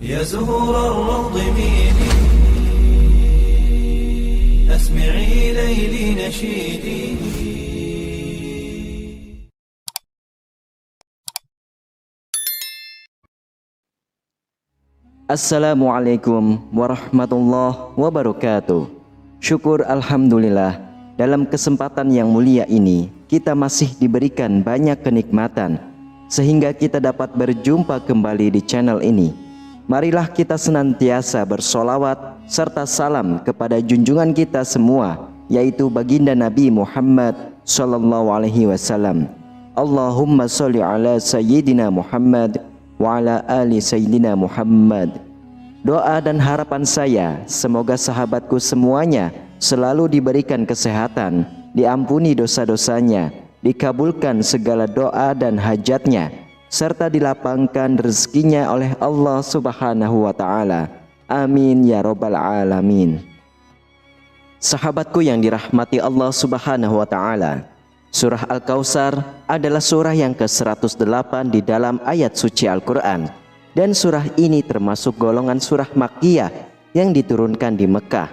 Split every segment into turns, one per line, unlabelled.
يا زهور الروض ميدي أسمعي ليلي نشيدي.
Assalamualaikum warahmatullahi wabarakatuh. Syukur alhamdulillah, dalam kesempatan yang mulia ini kita masih diberikan banyak kenikmatan sehingga kita dapat berjumpa kembali di channel ini. Marilah kita senantiasa bersolawat serta salam kepada junjungan kita semua, yaitu baginda Nabi Muhammad sallallahu alaihi wasallam. Allahumma sholli ala sayyidina Muhammad wa ala ali sayyidina Muhammad. Doa dan harapan saya, semoga sahabatku semuanya selalu diberikan kesehatan, diampuni dosa-dosanya, dikabulkan segala doa dan hajatnya, serta dilapangkan rezekinya oleh Allah Subhanahu wa Ta'ala. Amin ya Rabbal Alamin. Sahabatku yang dirahmati Allah Subhanahu wa Ta'ala, surah Al-Kautsar adalah surah yang ke-108 di dalam ayat suci Al-Quran, dan surah ini termasuk golongan surah Makkiyah yang diturunkan di Mekah.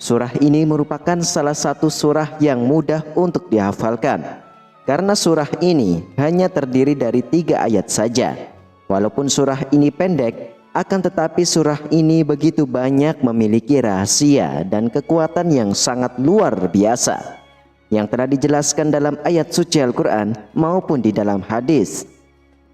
Surah ini merupakan salah satu surah yang mudah untuk dihafalkan, karena surah ini hanya terdiri dari 3 ayat saja. Walaupun surah ini pendek, akan tetapi surah ini begitu banyak memiliki rahasia dan kekuatan yang sangat luar biasa, yang telah dijelaskan dalam ayat suci Al-Quran maupun di dalam hadis.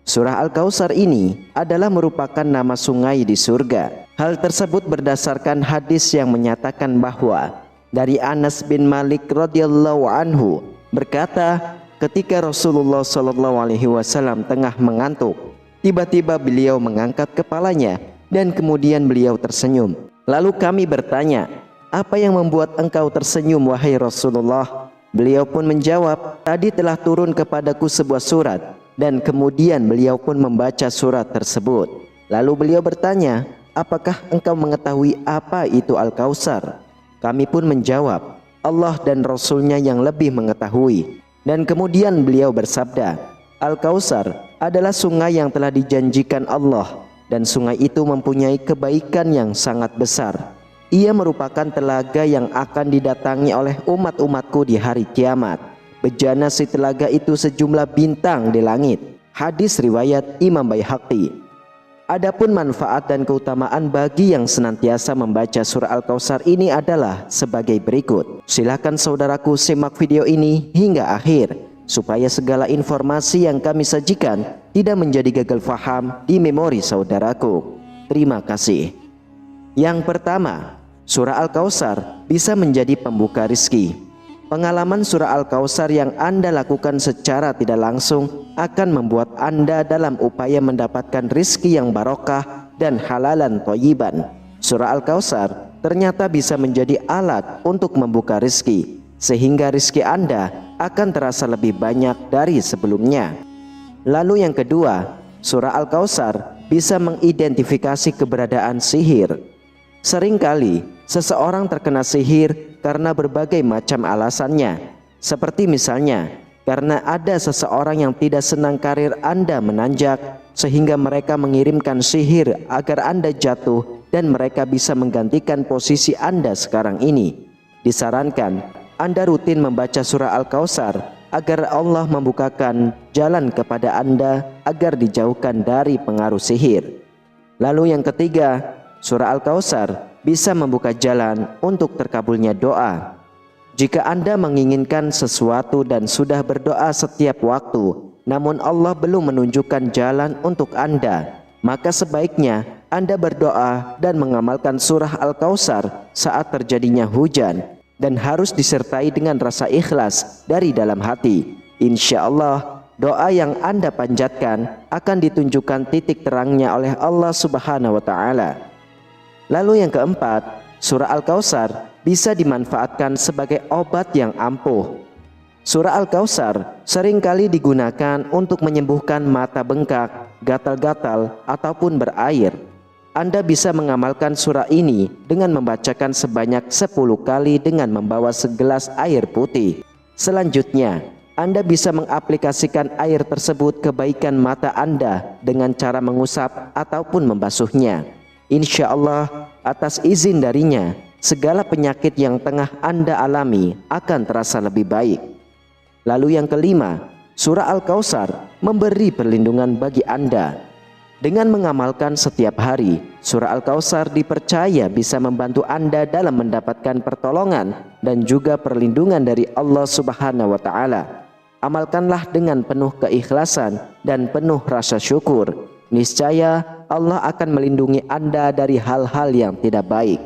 Surah Al-Kautsar ini adalah merupakan nama sungai di surga. Hal tersebut berdasarkan hadis yang menyatakan bahwa dari Anas bin Malik radhiyallahu anhu berkata, ketika Rasulullah sallallahu alaihi wasallam tengah mengantuk, tiba-tiba beliau mengangkat kepalanya dan kemudian beliau tersenyum. Lalu kami bertanya, "Apa yang membuat engkau tersenyum wahai Rasulullah?" Beliau pun menjawab, "Tadi telah turun kepadaku sebuah surat, dan kemudian beliau pun membaca surat tersebut." Lalu beliau bertanya, "Apakah engkau mengetahui apa itu Al-Kautsar?" Kami pun menjawab, "Allah dan Rasulnya yang lebih mengetahui." Dan kemudian beliau bersabda, "Al-Kautsar adalah sungai yang telah dijanjikan Allah, dan sungai itu mempunyai kebaikan yang sangat besar. Ia merupakan telaga yang akan didatangi oleh umat-umatku di hari kiamat. Bejana si telaga itu sejumlah bintang di langit." Hadis riwayat Imam Baihaqi. Adapun manfaat dan keutamaan bagi yang senantiasa membaca surah Al-Kautsar ini adalah sebagai berikut. Silakan saudaraku simak video ini hingga akhir, supaya segala informasi yang kami sajikan tidak menjadi gagal faham di memori saudaraku. Terima kasih. Yang pertama, surah Al-Kautsar bisa menjadi pembuka rizki. Pengalaman surah Al-Kautsar yang Anda lakukan secara tidak langsung akan membuat Anda dalam upaya mendapatkan rizki yang barokah dan halalan thayyiban. Surah Al-Kautsar ternyata bisa menjadi alat untuk membuka rizki, sehingga rizki Anda akan terasa lebih banyak dari sebelumnya. Lalu yang kedua, surah Al-Kautsar bisa mengidentifikasi keberadaan sihir. Seringkali seseorang terkena sihir karena berbagai macam alasannya, seperti misalnya karena ada seseorang yang tidak senang karir Anda menanjak, sehingga mereka mengirimkan sihir agar Anda jatuh dan mereka bisa menggantikan posisi Anda sekarang ini. Disarankan Anda rutin membaca surah Al-Kautsar agar Allah membukakan jalan kepada Anda agar dijauhkan dari pengaruh sihir. Lalu yang ketiga, surah Al-Kautsar bisa membuka jalan untuk terkabulnya doa. Jika Anda menginginkan sesuatu dan sudah berdoa setiap waktu, namun Allah belum menunjukkan jalan untuk Anda, maka sebaiknya Anda berdoa dan mengamalkan surah Al-Kautsar saat terjadinya hujan, dan harus disertai dengan rasa ikhlas dari dalam hati. Insya Allah, doa yang Anda panjatkan akan ditunjukkan titik terangnya oleh Allah Subhanahu wa Ta'ala. Lalu yang keempat, surah Al-Kautsar bisa dimanfaatkan sebagai obat yang ampuh. Surah Al-Kautsar seringkali digunakan untuk menyembuhkan mata bengkak, gatal-gatal, ataupun berair. Anda bisa mengamalkan surah ini dengan membacakan sebanyak 10 kali dengan membawa segelas air putih. Selanjutnya, Anda bisa mengaplikasikan air tersebut ke kebaikan mata Anda dengan cara mengusap ataupun membasuhnya. Insya Allah atas izin darinya, segala penyakit yang tengah Anda alami akan terasa lebih baik. Lalu yang kelima, surah Al-Kautsar memberi perlindungan bagi Anda. Dengan mengamalkan setiap hari, surah Al-Kautsar dipercaya bisa membantu Anda dalam mendapatkan pertolongan dan juga perlindungan dari Allah Subhanahu wa Ta'ala. Amalkanlah dengan penuh keikhlasan dan penuh rasa syukur. Niscaya Allah akan melindungi Anda dari hal-hal yang tidak baik.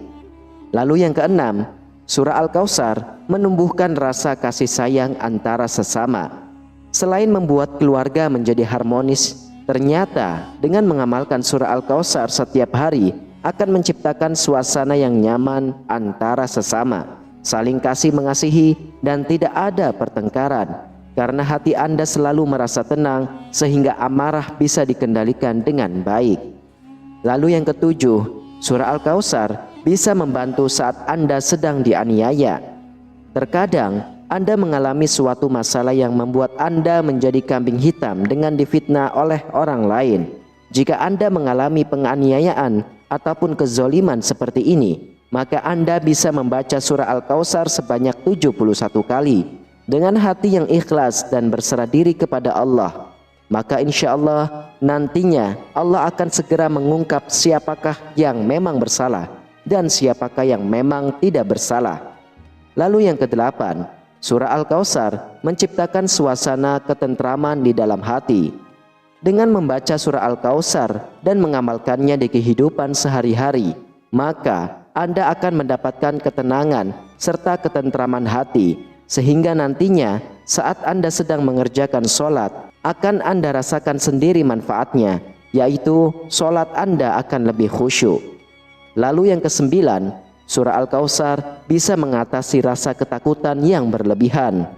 Lalu yang keenam, surah Al-Kautsar menumbuhkan rasa kasih sayang antara sesama. Selain membuat keluarga menjadi harmonis, ternyata dengan mengamalkan surah Al-Kautsar setiap hari akan menciptakan suasana yang nyaman antara sesama, saling kasih mengasihi dan tidak ada pertengkaran. Karena hati Anda selalu merasa tenang sehingga amarah bisa dikendalikan dengan baik. Lalu yang ketujuh, surah Al-Kautsar bisa membantu saat Anda sedang dianiaya. Terkadang Anda mengalami suatu masalah yang membuat Anda menjadi kambing hitam dengan difitnah oleh orang lain. Jika Anda mengalami penganiayaan ataupun kezoliman seperti ini, maka Anda bisa membaca surah Al-Kautsar sebanyak 71 kali dengan hati yang ikhlas dan berserah diri kepada Allah. Maka insya Allah nantinya Allah akan segera mengungkap siapakah yang memang bersalah dan siapakah yang memang tidak bersalah. Lalu yang kedelapan, surah Al-Kautsar menciptakan suasana ketentraman di dalam hati. Dengan membaca surah Al-Kautsar dan mengamalkannya di kehidupan sehari-hari, maka Anda akan mendapatkan ketenangan serta ketentraman hati, sehingga nantinya saat Anda sedang mengerjakan sholat akan Anda rasakan sendiri manfaatnya, yaitu sholat Anda akan lebih khusyuk. Lalu yang kesembilan, surah Al-Kautsar bisa mengatasi rasa ketakutan yang berlebihan.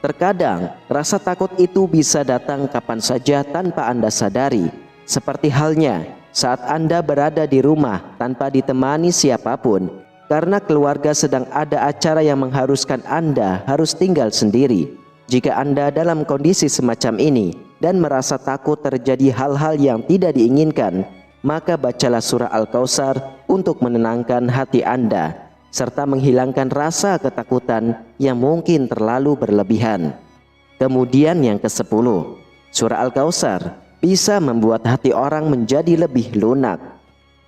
Terkadang rasa takut itu bisa datang kapan saja tanpa Anda sadari, seperti halnya saat Anda berada di rumah tanpa ditemani siapapun karena keluarga sedang ada acara yang mengharuskan Anda harus tinggal sendiri. Jika Anda dalam kondisi semacam ini dan merasa takut terjadi hal-hal yang tidak diinginkan, maka bacalah surah Al-Kautsar untuk menenangkan hati Anda serta menghilangkan rasa ketakutan yang mungkin terlalu berlebihan. Kemudian yang ke-10, surah Al-Kautsar bisa membuat hati orang menjadi lebih lunak.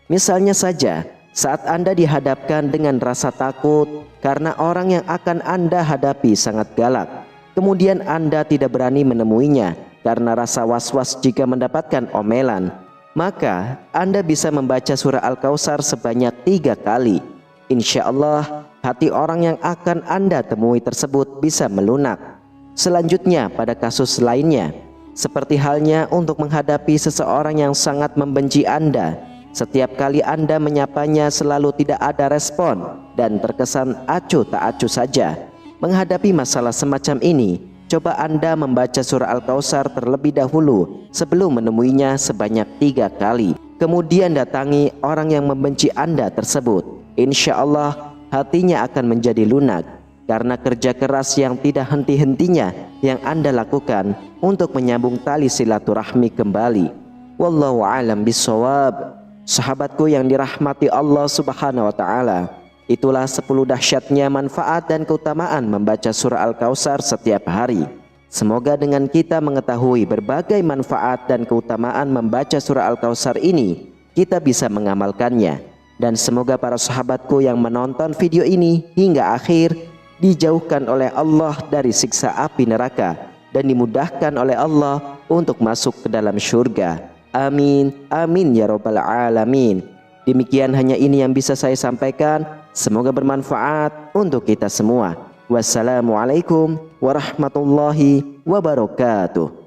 Misalnya saja, saat Anda dihadapkan dengan rasa takut karena orang yang akan Anda hadapi sangat galak, kemudian Anda tidak berani menemuinya karena rasa was-was jika mendapatkan omelan, maka Anda bisa membaca surah Al-Kautsar sebanyak 3 kali. Insya Allah hati orang yang akan Anda temui tersebut bisa melunak. Selanjutnya pada kasus lainnya, seperti halnya untuk menghadapi seseorang yang sangat membenci Anda, setiap kali Anda menyapanya selalu tidak ada respon dan terkesan acuh tak acuh saja. Menghadapi masalah semacam ini, coba Anda membaca surah Al-Kautsar terlebih dahulu sebelum menemuinya sebanyak 3 kali. Kemudian datangi orang yang membenci Anda tersebut. Insya Allah hatinya akan menjadi lunak karena kerja keras yang tidak henti-hentinya yang Anda lakukan untuk menyambung tali silaturahmi kembali. Wallahu a'lam bishawab. Sahabatku yang dirahmati Allah Subhanahu wa Ta'ala, itulah 10 dahsyatnya manfaat dan keutamaan membaca surah Al-Kautsar setiap hari. Semoga dengan kita mengetahui berbagai manfaat dan keutamaan membaca surah Al-Kautsar ini, kita bisa mengamalkannya. Dan semoga para sahabatku yang menonton video ini hingga akhir dijauhkan oleh Allah dari siksa api neraka dan dimudahkan oleh Allah untuk masuk ke dalam syurga. Amin, amin ya rabbal alamin. Demikian hanya ini yang bisa saya sampaikan. Semoga bermanfaat untuk kita semua. Wassalamualaikum warahmatullahi wabarakatuh.